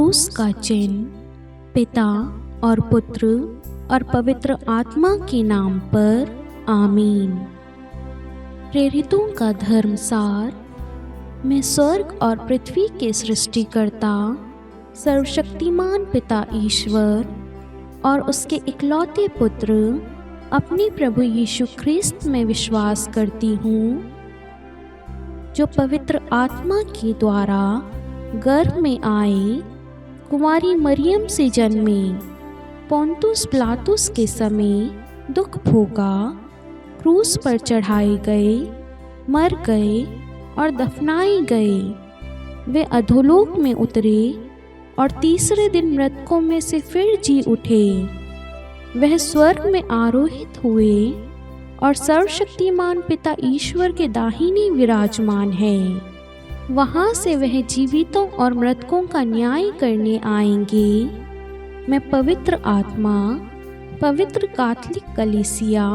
क्रूस का चिन्ह। पिता और पुत्र और पवित्र आत्मा के नाम पर आमीन। प्रेरितों का धर्मसार। मैं स्वर्ग और पृथ्वी के सृष्टिकर्ता सर्वशक्तिमान पिता ईश्वर और उसके इकलौते पुत्र अपने प्रभु यीशु ख्रिस्त में विश्वास करती हूँ, जो पवित्र आत्मा के द्वारा गर्भ में आए, कुंवारी मरियम से जन्मे, पोंतुस पिलातुस के समय दुख भोगा, क्रूस पर चढ़ाए गए, मर गए और दफनाए गए। वे अधोलोक में उतरे और तीसरे दिन मृतकों में से फिर जी उठे। वह स्वर्ग में आरोहित हुए और सर्वशक्तिमान पिता ईश्वर के दाहिने विराजमान है। वहाँ से वह जीवितों और मृतकों का न्याय करने आएंगे। मैं पवित्र आत्मा, पवित्र कैथोलिक कलीसिया,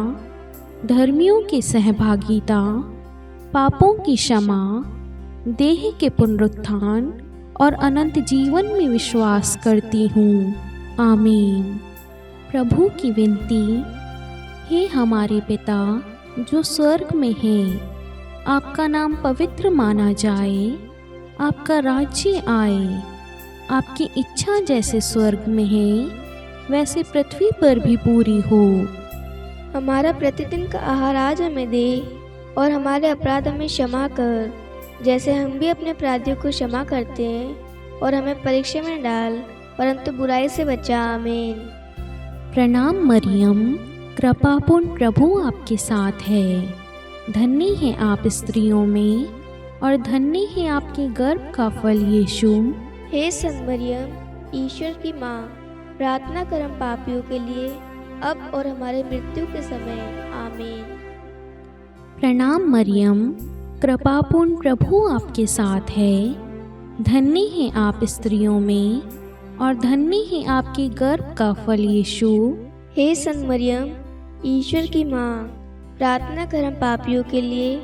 धर्मियों की सहभागिता, पापों की क्षमा, देह के पुनरुत्थान और अनंत जीवन में विश्वास करती हूँ। आमीन। प्रभु की विनती। हे हमारे पिता जो स्वर्ग में है, आपका नाम पवित्र माना जाए, आपका राज्य आए, आपकी इच्छा जैसे स्वर्ग में है वैसे पृथ्वी पर भी पूरी हो। हमारा प्रतिदिन का आहार आज हमें दे और हमारे अपराध हमें क्षमा कर, जैसे हम भी अपने अपराधियों को क्षमा करते हैं, और हमें परीक्षा में डाल परंतु बुराई से बचा। आमीन। प्रणाम मरियम, कृपापूर्ण प्रभु आपके साथ है। धन्य है आप स्त्रियों में और धन्य है आपके गर्भ का फल यीशु। हे संत मरियम, ईश्वर की माँ, प्रार्थना कर हम पापियों के लिए, अब और हमारे मृत्यु के समय। आमीन। प्रणाम मरियम, कृपापूर्ण प्रभु आपके साथ है। धन्य है आप स्त्रियों में और धन्य है आपके गर्भ का फल यीशु। हे संत मरियम, ईश्वर की माँ, प्रार्थना कर हम पापियों के लिए,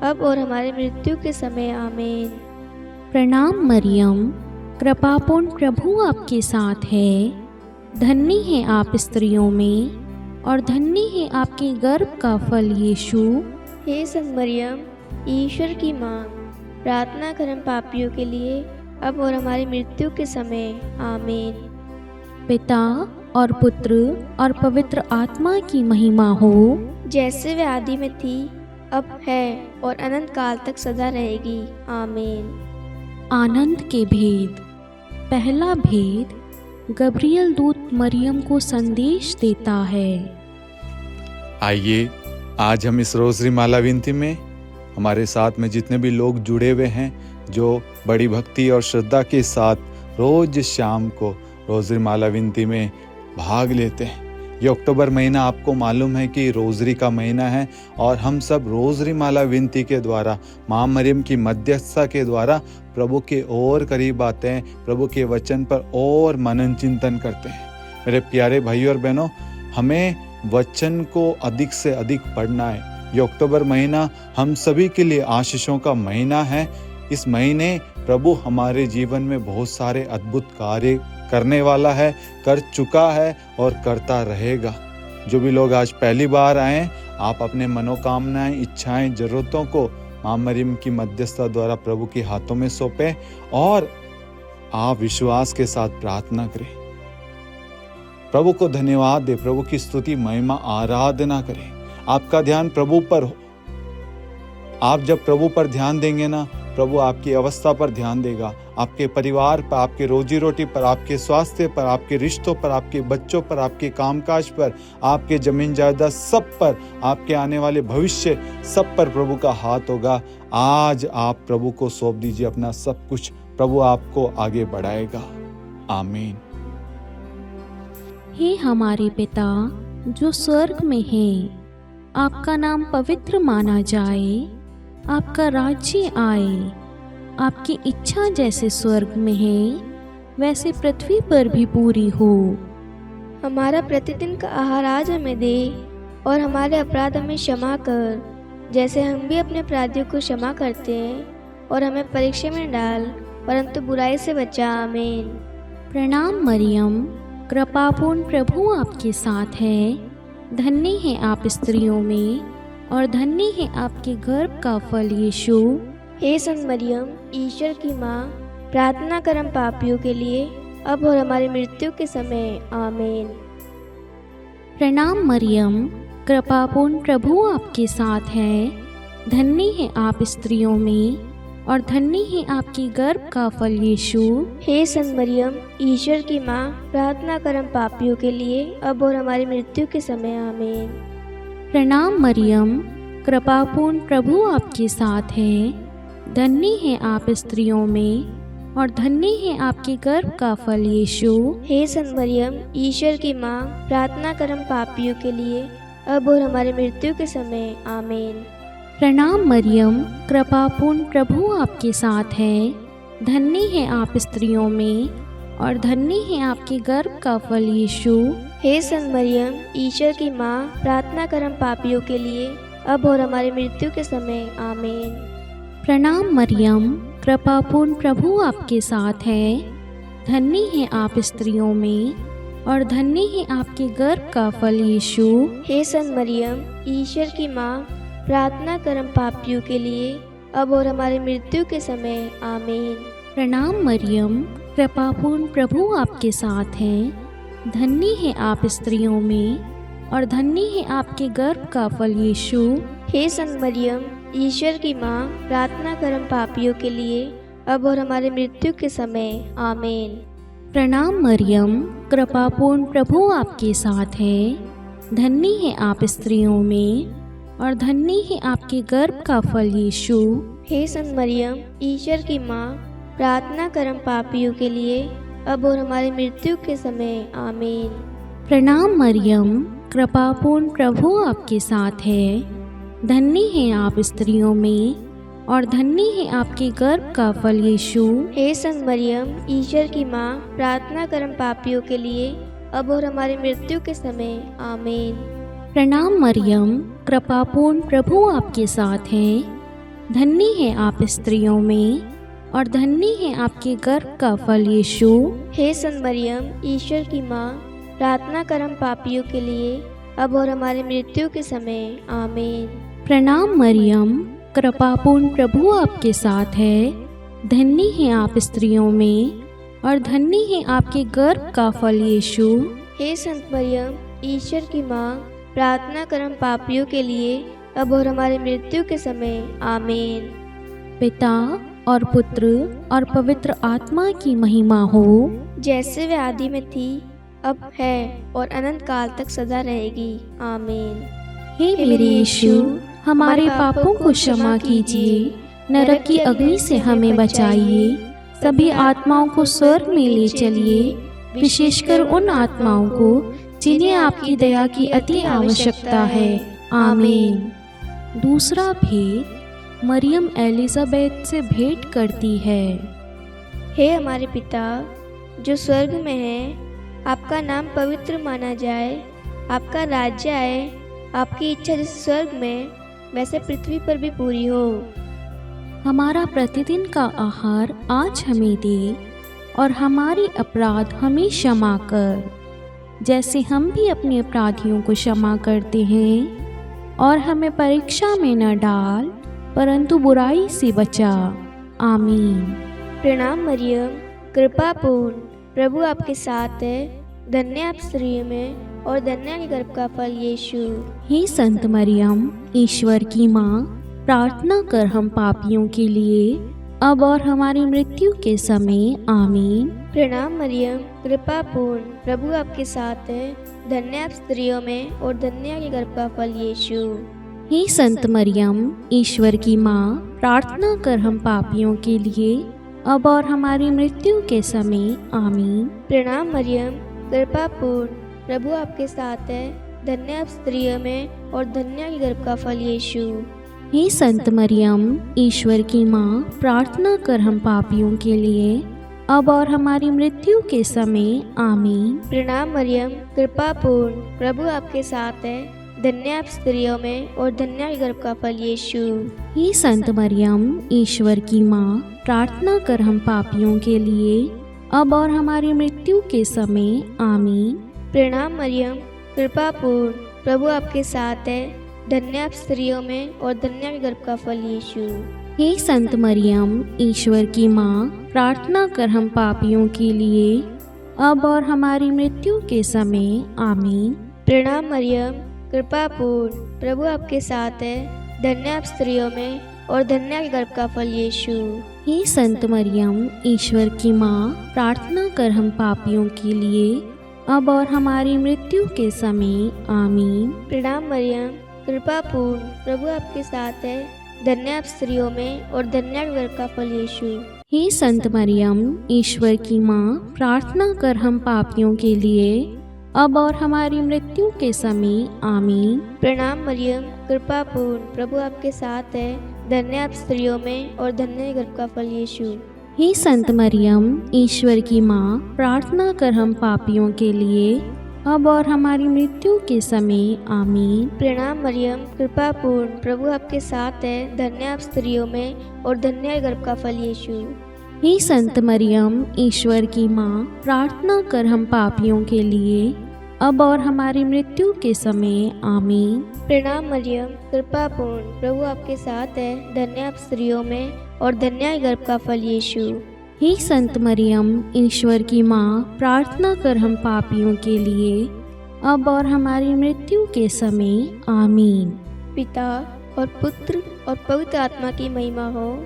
अब और हमारे मृत्यु के समय। आमीन। प्रणाम मरियम, कृपापूर्ण प्रभु आपके साथ है। धन्य है आप स्त्रियों में और धन्य है आपके गर्भ का फल यीशु। हे संत मरियम, ईश्वर की माँ, प्रार्थना कर हम पापियों के लिए, अब और हमारी मृत्यु के समय। आमीन। पिता और पुत्र और पवित्र आत्मा की महिमा हो, जैसे वे आदि में थी, अब है और अनंत काल तक सदा रहेगी। आमीन। आनंद के भेद। पहला भेद, गब्रियल दूत मरियम को संदेश देता है। आइए आज हम इस रोजरी माला विनती में हमारे साथ में जितने भी लोग जुड़े हुए हैं, जो बड़ी भक्ति और श्रद्धा के साथ रोज शाम को रोजरी माला विनती में भाग लेते हैं। ये अक्टूबर महीना आपको मालूम है कि रोजरी का महीना है और हम सब रोजरी माला विनती के द्वारा, माँ मरियम की मध्यस्थता के द्वारा प्रभु के और करीब आते हैं, प्रभु के वचन पर और मनन चिंतन करते हैं। मेरे प्यारे भाई और बहनों, हमें वचन को अधिक से अधिक पढ़ना है। ये अक्टूबर महीना हम सभी के लिए आशीषों का महीना है। इस महीने प्रभु हमारे जीवन में बहुत सारे अद्भुत कार्य करने वाला है, कर चुका है और करता रहेगा। जो भी लोग आज पहली बार आए, आप अपने मनोकामनाएं, इच्छाएं, जरूरतों को माँ मरियम की मध्यस्थता द्वारा प्रभु के हाथों में सौंपें और आप विश्वास के साथ प्रार्थना करें। प्रभु को धन्यवाद दे, प्रभु की स्तुति, महिमा, आराधना करें। आपका ध्यान प्रभु पर हो। आप जब प्रभु पर ध्यान देंगे ना, प्रभु आपकी अवस्था पर ध्यान देगा, आपके परिवार पर, आपके रोजी रोटी पर, आपके स्वास्थ्य पर, आपके रिश्तों पर, आपके बच्चों पर, आपके कामकाज पर, आपके जमीन जायदाद सब पर, आपके आने वाले भविष्य सब पर प्रभु का हाथ होगा। आज आप प्रभु को सौंप दीजिए अपना सब कुछ, प्रभु आपको आगे बढ़ाएगा। आमीन। हे हमारे पिता जो स्वर्ग में है, आपका नाम पवित्र माना जाए, आपका राज्य आए, आपकी इच्छा जैसे स्वर्ग में है वैसे पृथ्वी पर भी पूरी हो। हमारा प्रतिदिन का आहार आज हमें दे और हमारे अपराध हमें क्षमा कर, जैसे हम भी अपने अपराधियों को क्षमा करते हैं, और हमें परीक्षा में डाल परंतु बुराई से बचा। आमीन। प्रणाम मरियम, कृपापूर्ण प्रभु आपके साथ है। धन्य है आप स्त्रियों में और धन्य है आपके गर्भ का फल यीशु। हे संत मरियम, ईश्वर की माँ, प्रार्थना कर हम पापियों के लिए, अब और हमारी मृत्यु के समय। आमीन। प्रणाम मरियम, कृपापूर्ण प्रभु आपके साथ है। धन्य है आप स्त्रियों में और धन्य है आपके गर्भ का फल यीशु। हे संत मरियम, ईश्वर की माँ, प्रार्थना कर हम पापियों के लिए, अब और हमारी मृत्यु के समय। आमीन। प्रणाम मरियम, कृपापूर्ण प्रभु आपके साथ है। धन्य है आप स्त्रियों में और धन्य है आपके गर्भ का फल यीशु। हे संत मरियम, ईश्वर की माँ, प्रार्थना कर हम पापियों के लिए, अब और हमारी मृत्यु के समय। आमीन। प्रणाम मरियम, कृपापूर्ण प्रभु आपके साथ है। धन्य है आप स्त्रियों में और धन्य है आपके गर्भ का फल यीशु। हे संत मरियम, ईश्वर की माँ, प्रार्थना कर हम पापियों के लिए, अब और हमारी मृत्यु के समय। आमीन। प्रणाम मरियम, कृपापूर्ण प्रभु आपके साथ है। धन्य है आप स्त्रियों में और धन्य है आपके गर्भ का फल यीशु। हे संत मरियम, ईश्वर की माँ, प्रार्थना कर हम पापियों के लिए, अब और हमारी मृत्यु के समय। आमीन। प्रणाम मरियम, कृपापूर्ण प्रभु आपके साथ है। धन्य है आप स्त्रियों में और धन्य है आपके गर्भ का फल यीशु। हे संत मरियम, ईश्वर की माँ, प्रार्थना कर हम पापियों के लिए, अब और हमारी मृत्यु के समय। आमीन। प्रणाम मरियम, कृपापूर्ण प्रभु आपके साथ है। धन्य है आप स्त्रियों में और धन्य है आपके गर्भ का फल यीशु। हे संत मरियम, ईश्वर की माँ, प्रार्थना कर हम पापियों के लिए, अब और हमारी मृत्यु के समय। आमीन। प्रणाम मरियम, कृपापूर्ण प्रभु आपके साथ है। धन्य है आप स्त्रियों में और धन्य है आपके गर्भ का फल यीशु। हे संत मरियम, ईश्वर की माँ, प्रार्थना कर हम पापियों के लिए, अब और हमारी मृत्यु के समय। आमीन। प्रणाम मरियम, कृपापूर्ण प्रभु आपके साथ है। धन्य है आप स्त्रियों में और धन्य है आपके गर्भ का फल यीशु। हे संत मरियम, ईश्वर की माँ, प्रार्थना कर हम पापियों के लिए, अब और हमारी मृत्यु के समय। आमीन। प्रणाम मरियम, कृपापूर्ण प्रभु आपके साथ है। धन्य है आप स्त्रियों में और धन्य है आपके गर्भ का फल यीशु। हे संत मरियम, ईश्वर की माँ, प्रार्थना कर हम पापियों के लिए, अब और हमारी मृत्यु के समय। आमीन। पिता और पुत्र और पवित्र आत्मा की महिमा हो, जैसे वे आदि में थी, अब है और अनंत काल तक सदा रहेगी। आमीन। हे मेरे यीशु, हमारे पापों को क्षमा कीजिए, नरक की अग्नि से हमें बचाइए, सभी आत्माओं को स्वर्ग में ले चलिए, विशेषकर उन आत्माओं को जिन्हें आपकी दया की अति आवश्यकता है। आमीन। दूसरा भेद, मरियम एलिजाबेथ से भेंट करती है। हे हमारे पिता जो स्वर्ग में है, आपका नाम पवित्र माना जाए, आपका राज्य आए, आपकी इच्छा जैसे स्वर्ग में वैसे पृथ्वी पर भी पूरी हो। हमारा प्रतिदिन का आहार आज हमें दे और हमारे अपराध हमें क्षमा कर, जैसे हम भी अपने अपराधियों को क्षमा करते हैं, और हमें परीक्षा में न डाल परंतु बुराई से बचा। आमीन। प्रणाम मरियम, कृपा पूर्ण, प्रभु आपके साथ है। धन्य आप स्त्रियों में और धन्य के गर्भ का फल यीशु। हे संत मरियम, ईश्वर की माँ, प्रार्थना कर हम पापियों के लिए, अब और हमारी मृत्यु के समय। आमीन। प्रणाम मरियम, कृपा पूर्ण, प्रभु आपके साथ है। धन्य आप स्त्रियों में और धन्य के गर्भ का फल यीशु। हे संत मरियम, ईश्वर की माँ, प्रार्थना कर हम पापियों के लिए, अब और हमारी मृत्यु के समय। आमीन। प्रणाम मरियम, कृपा पूर्ण, प्रभु आपके साथ है। धन्य आप स्त्रियों में और धन्य के गर्भ का फल यीशु। हे संत मरियम, ईश्वर की माँ, प्रार्थना कर हम पापियों के लिए, अब और हमारी मृत्यु के समय। आमीन। प्रणाम मरियम, कृपा पूर्ण, प्रभु आपके साथ है। धन्य आप स्त्रियों में और धन्य के गर्भ का फल यीशु। हे संत मरियम, ईश्वर की माँ, प्रार्थना कर हम पापियों के लिए, अब और हमारी मृत्यु के समय आमीन। प्रणाम मरियम, कृपा पूर्ण, प्रभु आपके साथ है। धन्य आप स्त्रियों में और धन्य आपके गर्भ का फल यीशु। हे संत मरियम, ईश्वर की माँ, प्रार्थना कर हम पापियों के लिए अब और हमारी मृत्यु के समय आमीन। प्रणाम मरियम, कृपा पूर्ण, प्रभु आपके साथ है। धन्य आप स्त्रियों में और धन्य आपके गर्भ का फल यीशु। हे संत मरियम, ईश्वर की माँ, प्रार्थना कर हम पापियों के लिए अब और हमारी मृत्यु के समय आमीन। प्रणाम मरियम, कृपा पूर्ण, प्रभु आपके साथ है। धन्य आप स्त्रियों में और धन्य आपके गर्भ का फल यीशु। हे संत मरियम, ईश्वर की माँ, प्रार्थना कर हम पापियों के लिए अब और हमारी मृत्यु के समय आमीन। प्रणाम मरियम, कृपा पूर्ण, प्रभु आपके साथ है। धन्य आप स्त्रियों में और धन्य गर्भ का फल यीशु। हे संत मरियम, ईश्वर की माँ, प्रार्थना कर हम पापियों के लिए अब और हमारी मृत्यु के समय आमीन। प्रणाम मरियम, कृपा पूर्ण, प्रभु आपके साथ है। धन्य आप स्त्रियों में और धन्य गर्भ का फल यीशु। हे संत मरियम, ईश्वर की माँ, प्रार्थना कर हम पापियों के लिए अब और हमारी मृत्यु के समय आमीन। प्रणाम मरियम, कृपा पूर्ण, प्रभु आपके साथ है। धन्य आप स्त्रियों में और धन्य गर्भ का फल यीशु। हे संत मरियम, ईश्वर की माँ, प्रार्थना कर हम पापियों के लिए अब और हमारी मृत्यु के समय आमीन। पिता और पुत्र और पवित्र आत्मा की महिमा हो,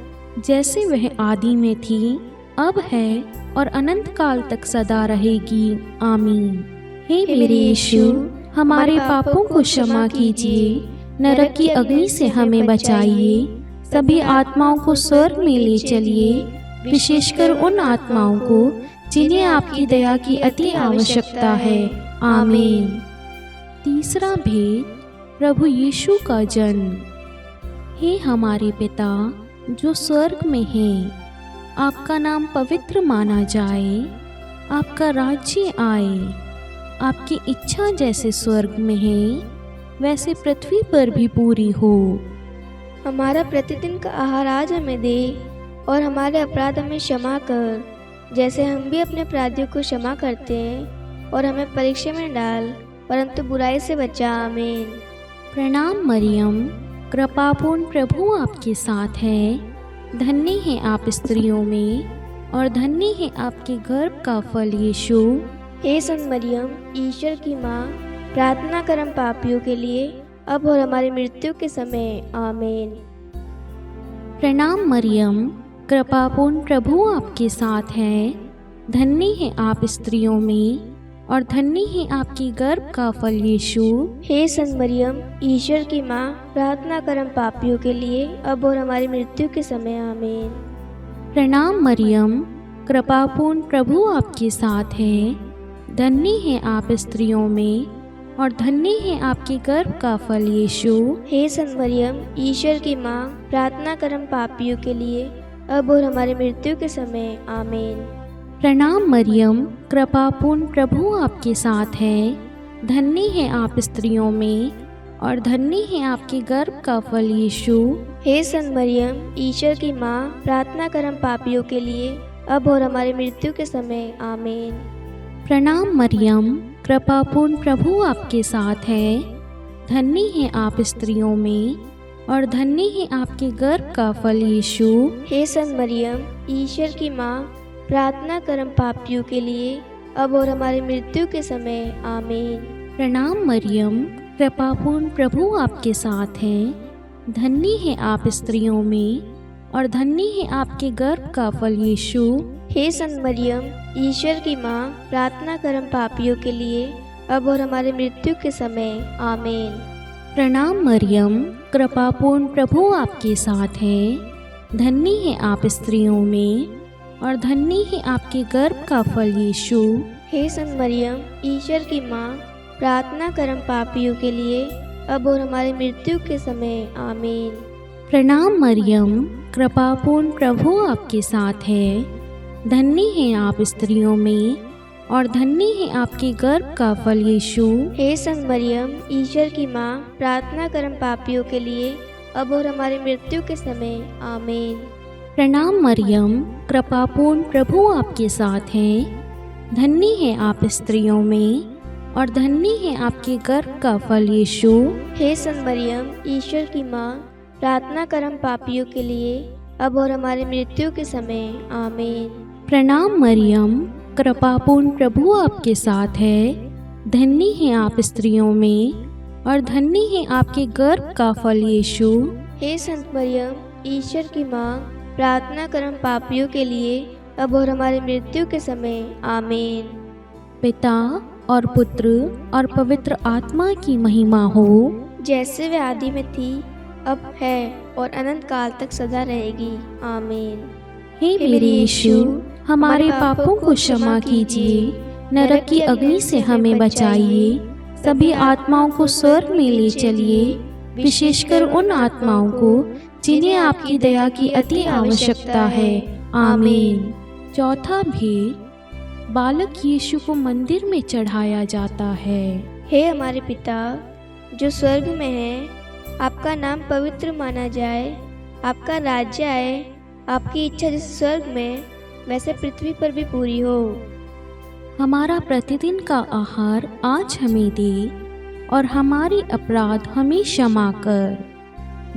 जैसे वह आदि में थी, अब है और अनंत काल तक सदा रहेगी। आमीन। हे मेरे यीशु, हमारे पापों को क्षमा कीजिए, नरक की अग्नि से हमें बचाइए, सभी आत्माओं को स्वर्ग में ले चलिए, विशेषकर उन आत्माओं को जिन्हें आपकी दया की अति आवश्यकता है। आमीन। तीसरा भेद, प्रभु यीशु का जन्म। हे हमारे पिता जो स्वर्ग में हैं, आपका नाम पवित्र माना जाए, आपका राज्य आए, आपकी इच्छा जैसे स्वर्ग में है वैसे पृथ्वी पर भी पूरी हो। हमारा प्रतिदिन का आहार आज हमें दे और हमारे अपराध हमें क्षमा कर, जैसे हम भी अपने अपराधियों को क्षमा करते हैं, और हमें परीक्षा में डाल परंतु बुराई से बचा। आमीन। प्रणाम मरियम, कृपापूर्ण, प्रभु आपके साथ है। धन्य है आप स्त्रियों में और धन्य है आपके गर्भ का फल यीशु। हे संत मरियम, ईश्वर की माँ, प्रार्थना कर हम पापियों के लिए अब और हमारी मृत्यु के समय। आमीन। प्रणाम मरियम, कृपापूर्ण, प्रभु आपके साथ है। धन्य है आप स्त्रियों में और धन्य है आपकी गर्भ का फल यीशु। हे संत मरियम, ईश्वर की माँ, प्रार्थना कर हम पापियों के लिए अब और हमारी मृत्यु के समय। आमीन। प्रणाम मरियम, कृपापूर्ण, प्रभु आपके साथ है। धन्य है आप स्त्रियों में और धन्य है आपके गर्भ का फल यीशु। हे संत मरियम, ईश्वर की माँ, प्रार्थना कर हम पापियों के लिए अब और हमारी मृत्यु के समय। आमीन। प्रणाम मरियम, कृपापूर्ण, प्रभु आपके साथ है। धन्य है आप स्त्रियों में और धन्य है आपके गर्भ का फल यीशु। हे संत मरियम, ईश्वर की माँ, प्रार्थना कर हम पापियों के लिए अब और हमारी मृत्यु के समय। आमीन। प्रणाम मरियम, कृपापूर्ण, प्रभु आपके साथ है। धन्य है आप स्त्रियों में और धन्य है आपके गर्भ का फल यीशु। हे संत मरियम, ईश्वर की माँ, प्रार्थना कर हम पापियों के लिए अब और हमारी मृत्यु के समय। आमीन। प्रणाम मरियम, कृपापूर्ण, प्रभु आपके साथ है। धन्य है आप स्त्रियों में और धन्य है आपके गर्भ का फल यीशु। हे संत मरियम, ईश्वर की माँ, प्रार्थना कर हम पापियों के लिए अब और हमारी मृत्यु के समय। आमीन। प्रणाम मरियम, कृपापूर्ण, प्रभु आपके साथ है। धन्य है आप स्त्रियों में और धन्य है आपके गर्भ का फल यीशु। हे संत मरियम, ईश्वर की माँ, प्रार्थना कर हम पापियों के लिए अब और हमारी मृत्यु के समय। आमीन। प्रणाम मरियम, कृपापूर्ण, प्रभु आपके साथ है। धन्य है आप स्त्रियों में और धन्य है आपके गर्भ का फल यीशु। हे संत मरियम, ईश्वर की माँ, प्रार्थना कर हम पापियों के लिए अब और हमारी मृत्यु के समय। आमीन। प्रणाम मरियम, कृपापूर्ण प्रभु आपके साथ हैं। धन्य है आप स्त्रियों में और धन्य है आपके गर्भ का फल यीशु। हे संत मरियम, ईश्वर की माँ, प्रार्थना कर हम पापियों के लिए, अब और हमारी मृत्यु के समय। आमीन। प्रणाम मरियम, कृपापूर्ण प्रभु आपके साथ है। धन्य है आप स्त्रियों में और धन्य है आपके गर्भ का फल यीशु। हे संत मरियम, ईश्वर की माँ, प्रार्थना कर हम पापियों के लिए, अब और हमारी मृत्यु के समय। आमीन। पिता और पुत्र और पवित्र आत्मा की महिमा हो, जैसे वे आदि में थी, अब है और अनंत काल तक सदा रहेगी। आमीन। हे मेरे यीशु, हमारे पापों को क्षमा कीजिए, नरक की अग्नि से हमें बचाइए, सभी आत्माओं को स्वर्ग में ले चलिए, विशेषकर उन आत्माओं को जिन्हें आपकी दया की अति आवश्यकता है। आमीन। चौथा भेद, बालक यीशु को मंदिर में चढ़ाया जाता है। हे हमारे पिता जो स्वर्ग में है, आपका नाम पवित्र माना जाए, आपका राज्य आए, आपकी इच्छा जैसे स्वर्ग में वैसे पृथ्वी पर भी पूरी हो। हमारा प्रतिदिन का आहार आज हमें दे और हमारे अपराध हमें क्षमा कर,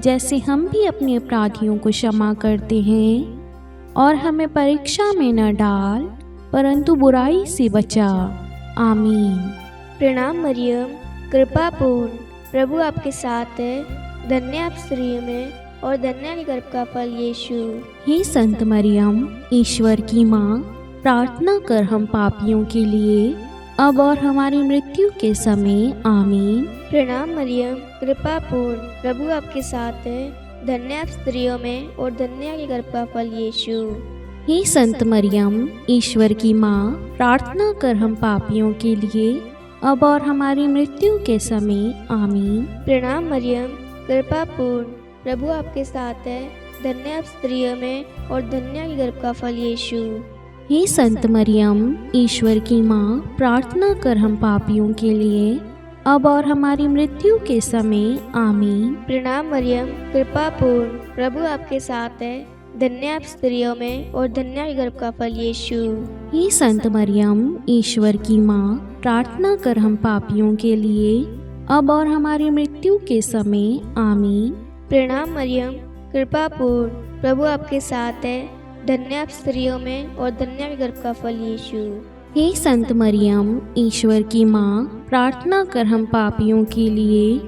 जैसे हम भी अपने अपराधियों को क्षमा करते हैं, और हमें परीक्षा में न डाल परंतु बुराई से बचा। आमीन। प्रणाम मरियम, कृपा पूर्ण, प्रभु आपके साथ है। धन्य आप स्त्रियों में और धन्य है गर्भ का फल यीशु। हे संत मरियम, ईश्वर की माँ, प्रार्थना कर हम पापियों के लिए, अब और हमारी मृत्यु के समय। आमीन। प्रणाम मरियम, कृपा पूर्ण, प्रभु आपके साथ है। धन्य आप स्त्रियों में और धन्य है गर्भ का फल यीशु। हे संत मरियम, ईश्वर की माँ, प्रार्थना कर हम पापियों के लिए, अब और हमारी मृत्यु के समय। आमीन। प्रणाम मरियम, कृपा पूर्ण, प्रभु आपके साथ है। धन्य आप स्त्रियों में और धन्य है गर्भ का फल यीशु। हे संत मरियम, ईश्वर की माँ, प्रार्थना कर हम पापियों के लिए, अब और हमारी मृत्यु के समय। आमीन। प्रणाम मरियम, कृपा पूर्ण, प्रभु आपके साथ है। धन्य आप स्त्रियों में और धन्य है गर्भ का फल यीशु। हे संत मरियम, ईश्वर की माँ, प्रार्थना कर हम पापियों के लिए, अब और हमारी मृत्यु के समय। आमीन। प्रणाम मरियम, कृपा पूर्ण, प्रभु आपके साथ है। धन्य आप स्त्रियों में और धन्य है गर्भ का फल यीशु। हे संत मरियम, ईश्वर की माँ, प्रार्थना कर हम पापियों के लिए,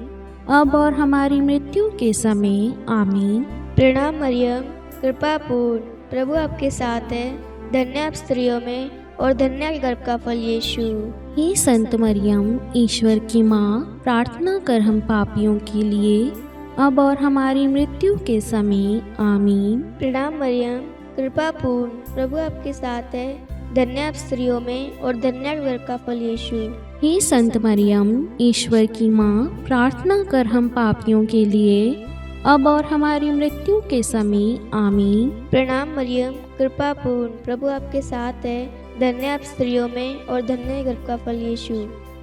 अब और हमारी मृत्यु के समय। आमीन। प्रणाम मरियम, कृपा पूर्ण, प्रभु आपके साथ है। धन्य आप स्त्रियों में और धन्य है गर्भ का फल यीशु। हे संत मरियम, ईश्वर की माँ, प्रार्थना कर हम पापियों के लिए, अब और हमारी मृत्यु के समय। आमीन। प्रणाम मरियम, कृपा पूर्ण, प्रभु आपके साथ है। धन्य आप स्त्रियों में और धन्य है गर्भ का फल यीशु। हे संत मरियम, ईश्वर की माँ, प्रार्थना कर हम पापियों के लिए, अब और हमारी मृत्यु के समय। आमीन। प्रणाम मरियम, कृपा पूर्ण, प्रभु आपके साथ है। धन्य आप स्त्रियों में और धन्य है गर्भ का फल यीशु।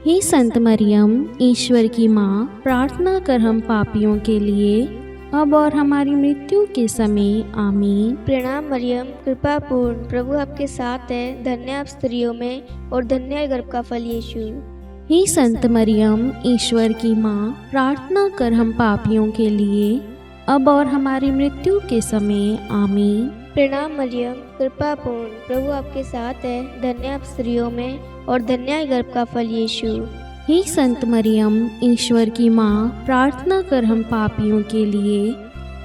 हे संत मरियम, ईश्वर की माँ, प्रार्थना कर हम पापियों के लिए, अब और हमारी मृत्यु के समय। आमीन। प्रणाम मरियम, कृपा पूर्ण, प्रभु आपके साथ है। धन्य आप स्त्रियों में और धन्य है गर्भ का फल यीशु। हे संत मरियम, ईश्वर की माँ, प्रार्थना कर हम पापियों के लिए, अब और हमारी मृत्यु के समय। आमीन। प्रणाम मरियम, कृपा पूर्ण, प्रभु आपके साथ है। धन्य आप स्त्रियों में और धन्य है गर्भ का फल यीशु। हे संत मरियम, ईश्वर की माँ, प्रार्थना कर हम पापियों के लिए,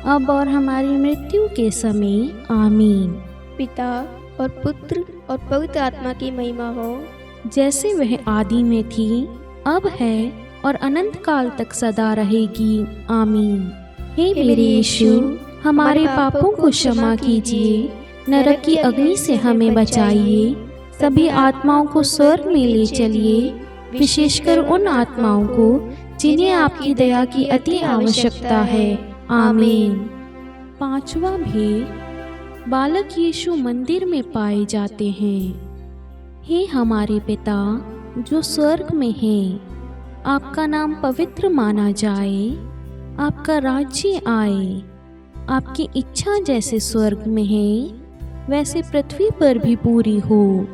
अब और हमारी मृत्यु के समय। आमीन। पिता और पुत्र और पवित्र आत्मा की महिमा हो, जैसे वह आदि में थी, अब है और अनंत काल तक सदा रहेगी। आमीन। हे मेरे यीशु, हमारे पापों को क्षमा कीजिए, नरक की अग्नि से हमें बचाइए, सभी आत्माओं को स्वर्ग में ले चलिए, विशेषकर उन आत्माओं को जिन्हें आपकी दया की अति आवश्यकता है। आमीन। पांचवा भेद, बालक यीशु मंदिर में पाए जाते हैं। हे हमारे पिता जो स्वर्ग में हैं, आपका नाम पवित्र माना जाए, आपका राज्य आए, आपकी इच्छा जैसे स्वर्ग में है वैसे पृथ्वी पर भी पूरी हो।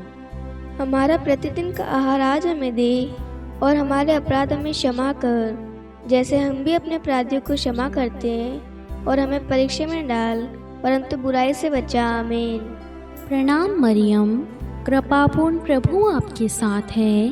हमारा प्रतिदिन का आहार आज हमें दे और हमारे अपराध हमें क्षमा कर, जैसे हम भी अपने अपराधियों को क्षमा करते हैं, और हमें परीक्षा में न डाल परंतु बुराई से बचा। आमीन। प्रणाम मरियम, कृपापूर्ण प्रभु आपके साथ है।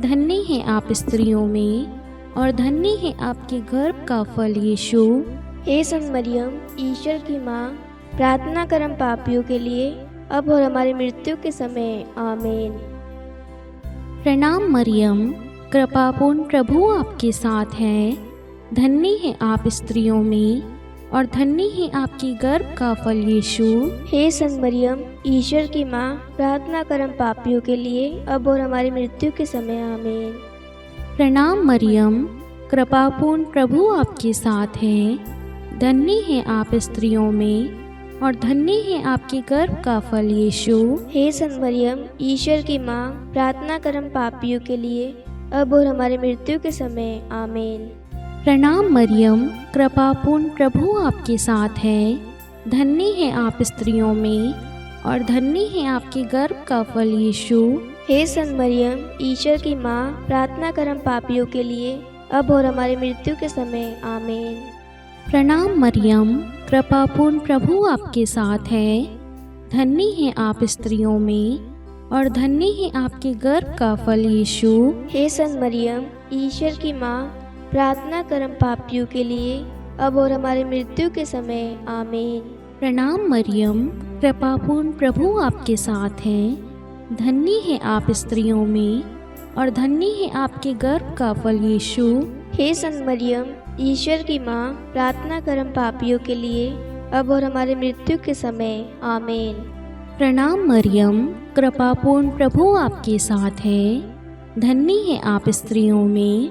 धन्य है आप स्त्रियों में और धन्य है आपके गर्भ का फल यीशु। हे संत मरियम, ईश्वर की माँ, प्रार्थना कर हम पापियों के लिए अब और हमारी मृत्यु के समय। आमीन। प्रणाम मरियम, कृपापूर्ण प्रभु आपके साथ है। धन्य है आप स्त्रियों में और धन्य है आपके गर्भ का फल यीशु। हे संत मरियम, ईश्वर की माँ, प्रार्थना कर हम पापियों के लिए अब और हमारी मृत्यु के समय। आमीन। प्रणाम मरियम, कृपापूर्ण प्रभु आपके साथ है। धन्य है आप स्त्रियों में और धन्य है आपके गर्भ का फल यीशु। हे संत मरियम, ईश्वर की माँ, प्रार्थना कर हम पापियों के लिए अब और हमारी मृत्यु के समय। आमीन। प्रणाम मरियम, कृपापूर्ण प्रभु आपके साथ है। धन्य है आप स्त्रियों में और धन्य है आपके गर्भ का फल यीशु। हे संत मरियम, ईश्वर की माँ, प्रार्थना कर हम पापियों के लिए अब और हमारी मृत्यु के समय। आमीन। प्रणाम मरियम, कृपापूर्ण प्रभु आपके साथ है। धन्य है आप स्त्रियों में और धन्य है आपके गर्भ का फल यीशु। हे संत मरियम, ईश्वर की माँ, प्रार्थना कर हम पापियों के लिए अब और हमारी मृत्यु के समय। आमीन। प्रणाम मरियम, कृपापूर्ण प्रभु आपके साथ है। धन्य है आप स्त्रियों में और धन्य है आपके गर्भ का फल यीशु। हे संत मरियम, ईश्वर की माँ, प्रार्थना कर हम पापियों के लिए अब और हमारी मृत्यु के समय। आमीन। प्रणाम मरियम, कृपापूर्ण प्रभु आपके साथ है। धन्य है आप स्त्रियों में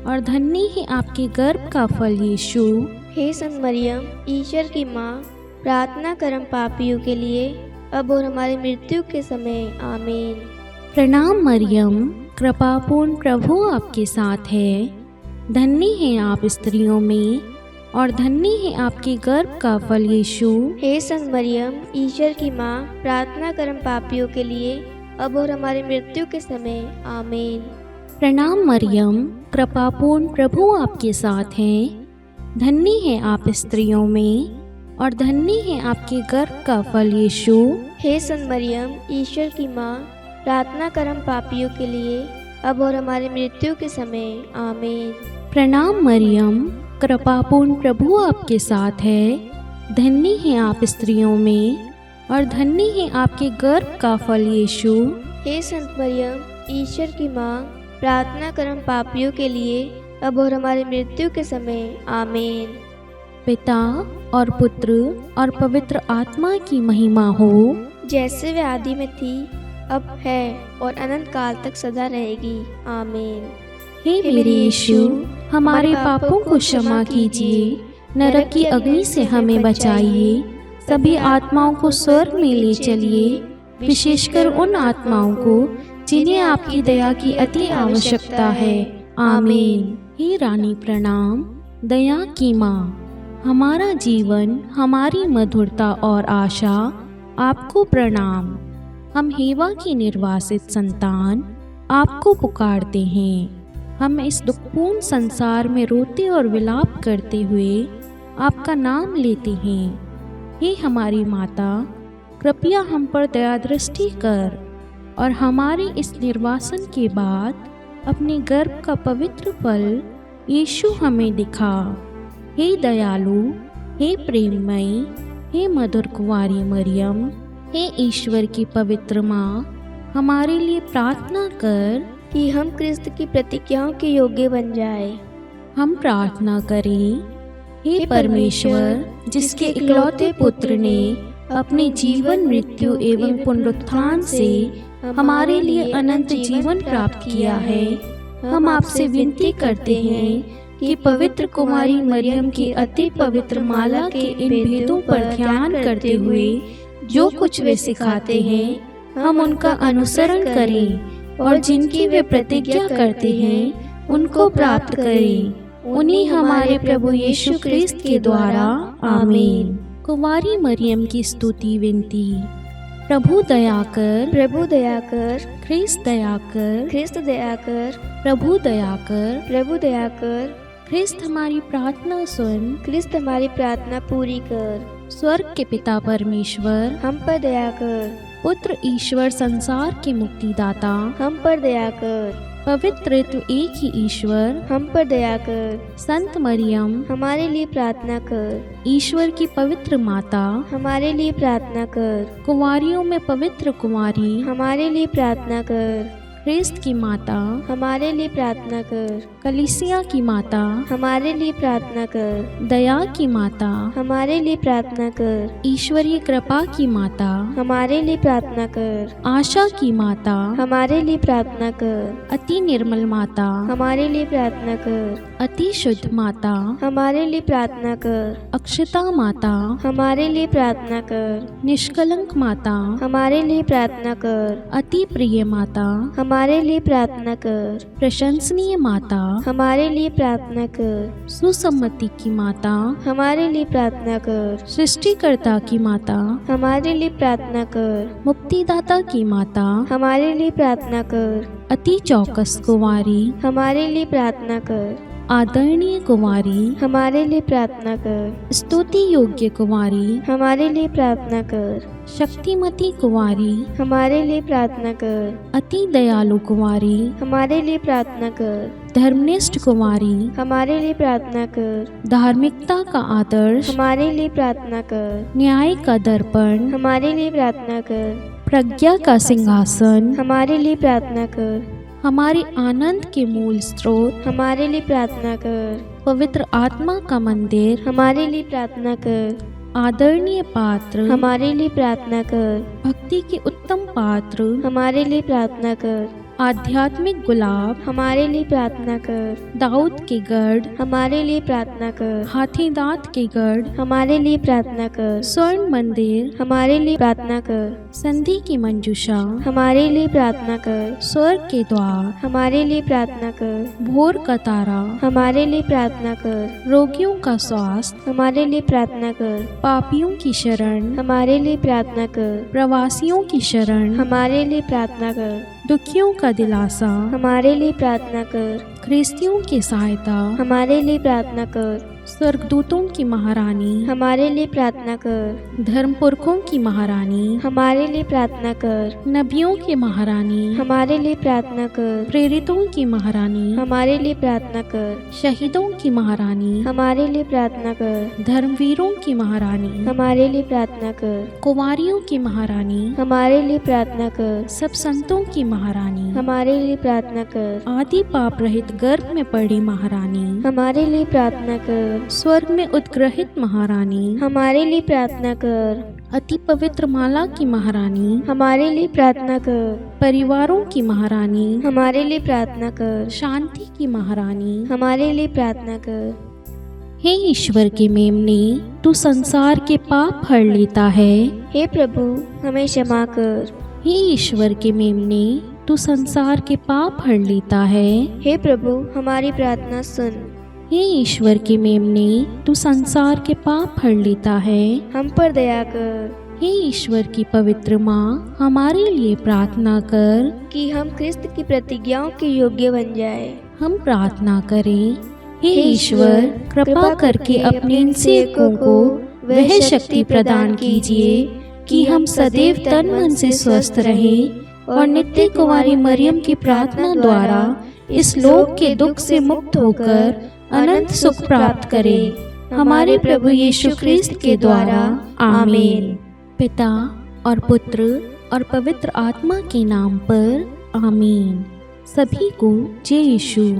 और धन्य है आपके गर्भ का फल यीशु। हे संत मरियम, ईश्वर की माँ, प्रार्थना कर हम पापियों के लिए अब और हमारी मृत्यु के समय। आमीन। प्रणाम मरियम, कृपापूर्ण प्रभु आपके साथ है। धन्य है आप स्त्रियों में और धन्य है आपके गर्भ का फल यीशु। हे संत मरियम, ईश्वर की माँ, प्रार्थना कर हम पापियों के लिए अब और हमारी मृत्यु के समय। आमीन। प्रणाम मरियम, कृपापूर्ण प्रभु आपके साथ है। धन्य है आप स्त्रियों में और धन्य है आपके गर्भ का फल यीशु। हे संत मरियम, ईश्वर की माँ, प्रार्थना कर हम पापियों के लिए अब और हमारी मृत्यु के समय। आमीन। प्रणाम मरियम, कृपापूर्ण प्रभु आपके साथ है। धन्य है आप स्त्रियों में और धन्य है आपके गर्भ का फल यीशु। हे संत मरियम, ईश्वर की माँ, प्रार्थना कर हम पापियों के लिए अब और हमारी मृत्यु के समय। आमीन। पिता और पुत्र और पवित्र आत्मा की महिमा हो, जैसे वे आदि में थी, अब है और अनंत काल तक सदा रहेगी। आमीन। हे मेरे यीशु, हमारे पापों को क्षमा कीजिए, नरक की अग्नि से हमें बचाइए, सभी आत्माओं को स्वर्ग में ले चलिए, विशेषकर उन आत्माओं को जिन्हें आपकी दया की अति आवश्यकता है। आमीन। हे रानी प्रणाम, दया की माँ, हमारा जीवन, हमारी मधुरता और आशा, आपको प्रणाम। हम हेवा की निर्वासित संतान आपको पुकारते हैं। हम इस दुखपूर्ण संसार में रोते और विलाप करते हुए आपका नाम लेते हैं। हे हमारी माता, कृपया हम पर दया दृष्टि कर और हमारे इस निर्वासन के बाद अपने गर्भ का पवित्र फल यीशु हमें दिखा। हे दयालु, हे प्रेममयी, हे मधुर कुंवारी मरियम, हे ईश्वर की पवित्र माँ, हमारे लिए प्रार्थना कर कि हम क्रिस्त की प्रतिज्ञाओं के योग्य बन जाए। हम प्रार्थना करें। हे परमेश्वर, जिसके इकलौते पुत्र ने अपने जीवन, मृत्यु एवं पुनरुत्थान से हमारे लिए अनंत जीवन प्राप्त किया है, हम आपसे विनती करते हैं कि पवित्र कुमारी मरियम की अति पवित्र माला के इन भेदों पर ध्यान करते हुए जो कुछ वे सिखाते हैं, हम उनका अनुसरण करें और जिनकी वे प्रतिज्ञा करते हैं उनको प्राप्त करें। उन्हीं हमारे प्रभु यीशु क्रिस्त के द्वारा। आमीन। कुंवारी मरियम की स्तुति विनती। प्रभु दया कर, प्रभु दया कर, ख्रिस्त दया कर, ख्रिस्त दया कर, प्रभु दया कर, प्रभु दया कर, ख्रिस्त हमारी प्रार्थना सुन, ख्रिस्त हमारी प्रार्थना पूरी कर। स्वर्ग के पिता परमेश्वर, हम पर दया कर। पुत्र ईश्वर संसार के मुक्तिदाता, हम पर दया कर। पवित्र त्रित्व एक ही ईश्वर, हम पर दया कर। संत मरियम, हमारे लिए प्रार्थना कर। ईश्वर की पवित्र माता, हमारे लिए प्रार्थना कर। कुंवारियों में पवित्र कुंवारी, हमारे लिए प्रार्थना कर। ख्रिस्त की माता, हमारे लिए प्रार्थना कर। कलीसिया की माता, हमारे लिए प्रार्थना कर। दया की माता, हमारे लिए प्रार्थना कर। ईश्वरीय कृपा की माता, हमारे लिए प्रार्थना कर। आशा की माता, हमारे लिए प्रार्थना कर। अति निर्मल माता, हमारे लिए प्रार्थना कर। अति शुद्ध माता, हमारे लिए प्रार्थना कर। अक्षता माता, हमारे लिए प्रार्थना कर। निष्कलंक माता, हमारे लिए प्रार्थना कर। अति प्रिय माता, हमारे लिए प्रार्थना कर। प्रशंसनीय माता, हमारे लिए प्रार्थना कर। सुसम्मति की माता, हमारे लिए प्रार्थना कर। सृष्टिकर्ता की माता, हमारे लिए प्रार्थना कर। मुक्तिदाता की माता, हमारे लिए प्रार्थना कर। अति चौकस कुंवारी, हमारे लिए प्रार्थना कर। आदरणीय कुंवारी, हमारे लिए प्रार्थना कर। स्तुति योग्य कुंवारी, हमारे लिए प्रार्थना कर। शक्तिमती कुंवारी, हमारे लिए प्रार्थना कर। अति दयालु कुंवारी, हमारे लिए प्रार्थना कर। धर्मनिष्ठ कुंवारी, हमारे लिए प्रार्थना कर। धार्मिकता का आदर्श, हमारे लिए प्रार्थना कर। न्याय का दर्पण, हमारे लिए प्रार्थना कर। प्रज्ञा का सिंहासन, हमारे लिए प्रार्थना कर। हमारे आनंद के मूल स्रोत, हमारे लिए प्रार्थना कर। पवित्र आत्मा का मंदिर, हमारे लिए प्रार्थना कर। आदरणीय पात्र, हमारे लिए प्रार्थना कर। भक्ति के उत्तम पात्र, हमारे लिए प्रार्थना कर। आध्यात्मिक गुलाब, हमारे लिए प्रार्थना कर। दाऊद के गढ़, हमारे लिए प्रार्थना कर। हाथी दांत के गढ़, हमारे लिए प्रार्थना कर। स्वर्ण मंदिर, हमारे लिए प्रार्थना कर। संधि की मंजूषा, हमारे लिए प्रार्थना कर। स्वर्ग के द्वार, हमारे लिए प्रार्थना कर। भोर का तारा, हमारे लिए प्रार्थना कर। रोगियों का स्वास्थ्य, हमारे लिए प्रार्थना कर। पापियों की शरण, हमारे लिए प्रार्थना कर। प्रवासियों की शरण, हमारे लिए प्रार्थना कर। दुखियों का दिलासा, हमारे लिए प्रार्थना कर। ख्रिस्तियों की सहायता, हमारे लिए प्रार्थना कर। स्वर्गदूतों की महारानी, हमारे लिए प्रार्थना कर। धर्मपुरखों की महारानी, हमारे लिए प्रार्थना कर। नबियों की महारानी, हमारे लिए प्रार्थना कर। प्रेरितों की महारानी, हमारे लिए प्रार्थना कर। शहीदों की महारानी, हमारे लिए प्रार्थना कर। धर्मवीरों की महारानी, हमारे लिए प्रार्थना कर। कुंवारियों की महारानी, हमारे लिए प्रार्थना कर। सब संतों की महारानी, हमारे लिए प्रार्थना कर। आदि पाप रहित गर्भ में पड़ी महारानी, हमारे लिए प्रार्थना कर। स्वर्ग में उद्ग्रहित महारानी, हमारे लिए प्रार्थना कर। अति पवित्र माला की महारानी, हमारे लिए प्रार्थना कर। परिवारों की महारानी, हमारे लिए प्रार्थना कर। शांति की महारानी, हमारे लिए प्रार्थना कर। हे ईश्वर के मेमने, तू संसार के पाप हर लेता है। हे प्रभु, हमें क्षमा कर। हे ईश्वर के मेमने, तू संसार के पाप हर लेता है। हे प्रभु, हमारी प्रार्थना सुन। हे ईश्वर के मेमने, तू संसार के पाप हर लेता है। हम पर दया कर। हे ईश्वर की पवित्र माँ, हमारे लिए प्रार्थना कर कि हम क्रिस्त की प्रतिज्ञाओं के योग्य बन जाए। हम प्रार्थना करें। हे ईश्वर, कृपा करके अपने इन सेवकों को वह शक्ति प्रदान कीजिए कि हम सदैव तन मन से स्वस्थ रहें और नित्य कुंवारी मरियम की प्रार्थना द्वारा इस लोक के दुख से मुक्त होकर अनंत सुख प्राप्त करें। हमारे प्रभु यीशु क्रिस्त के द्वारा। आमीन। पिता और पुत्र और पवित्र आत्मा के नाम पर। आमीन। सभी को जय यीशु।